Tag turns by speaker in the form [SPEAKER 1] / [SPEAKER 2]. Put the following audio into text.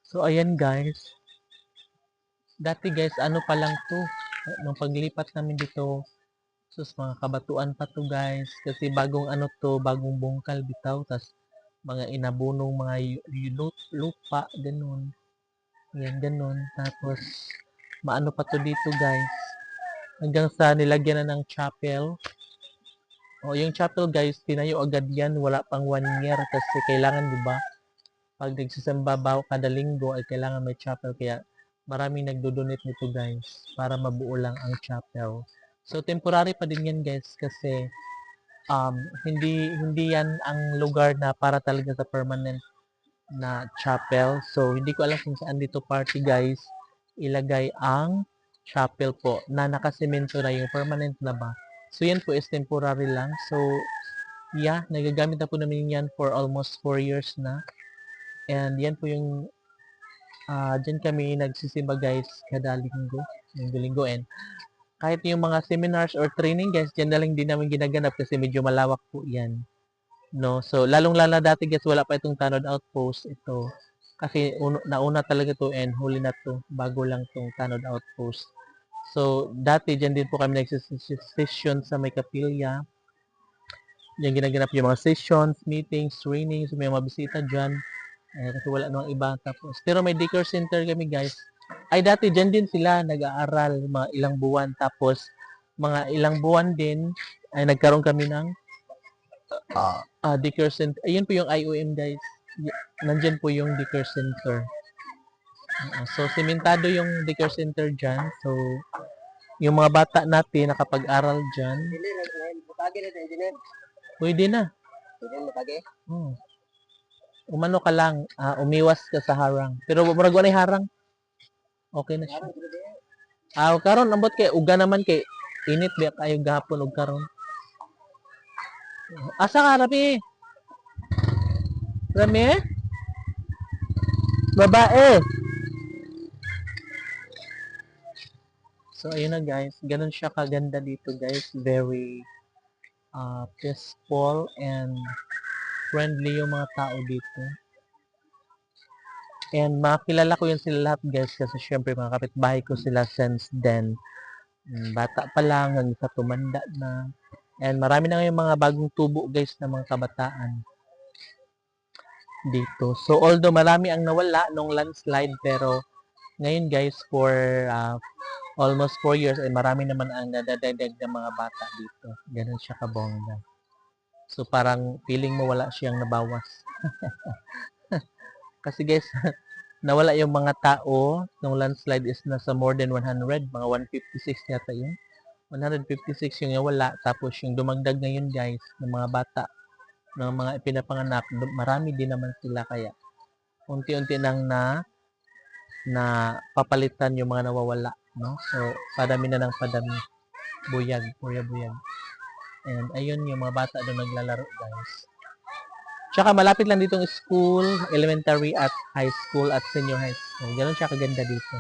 [SPEAKER 1] So, ayan guys. Dati guys, ano pa lang to. Nung paglipat namin dito, sus, mga kabatuan pa to guys. Kasi bagong ano to, bagong bungkal bitaw. Tas mga inabunong mga lupa, ganun. Yan, ganun. Tapos, maano pa to dito guys. Hanggang sa nilagyan na ng chapel. O, yung chapel guys, tinayo agad yan. Wala pang 1 year. Kasi kailangan, di ba? Pag nagsisamba kada linggo ay kailangan may chapel. Kaya maraming nagdo-donate nito guys. Para mabuo lang ang chapel. So, temporary pa din yan guys. Kasi, hindi yan ang lugar na para talaga sa permanent na chapel. So, hindi ko alam kung saan dito party guys ilagay ang chapel po na nakasemento na yung permanent na ba. So, yan po is temporary lang. So, yeah, nagagamit na po namin yan for almost 4 years na. And yan po yung dyan kami nagsisimba guys kada linggo. And kahit yung mga seminars or training guys, dyan na lang din namin ginaganap kasi medyo malawak po yan. No? So, lalong-lala dati guys, wala pa itong tanod outpost. Ito. Kasi nauna talaga to and huli na to. Bago lang itong tanod outpost. So, dati dyan din po kami nagsisession sa may kapilya. Yan ginaganap yung mga sessions, meetings, trainings, may mga bisita dyan. Kasi wala nang iba. Tapos, pero may daycare center kami guys. Ay dati dyan din sila nag-aaral mga ilang buwan. Tapos, mga ilang buwan din ay nagkaroon kami ng daycare center. Ayun po yung IOM guys. Nandyan po yung daycare center. So, simentado yung daycare center dyan. So, yung mga bata natin nakapag-aral dyan. Pwede na. Umano ka lang, umiwas ka sa harang. Pero murag wala harang. Okay na siya. Karon ambot kay uga naman kay init ba kayo gahapon ug karon. Asa ka Rapi? Rami? Babae. So ayun na guys, ganun siya kaganda dito guys. Very peaceful and friendly yung mga tao dito. And makilala ko yun sila lahat guys kasi syempre mga kapitbahay ko sila since then. Bata pa lang hanggang sa tumanda na. And marami na ngayong mga bagong tubo guys na mga kabataan dito. So although marami ang nawala nung landslide pero ngayon guys for almost 4 years ay marami naman ang nadadagdag ng mga bata dito. Ganun siya kabongga. So parang feeling mo wala siyang nabawas. Kasi guys, nawala yung mga tao nung landslide is nasa more than 100, mga 156 yata yun. 156 yung nawala, tapos yung dumagdag ngayon guys, ng mga bata, ng mga ipinapanganak, marami din naman sila kaya unti-unti nang na papalitan yung mga nawawala, no? So, padami na ng padami, buyag. And ayun yung mga bata doon naglalaro guys. Tsaka malapit lang ditong school, elementary at high school at senior high school. Ganun siya kaganda dito.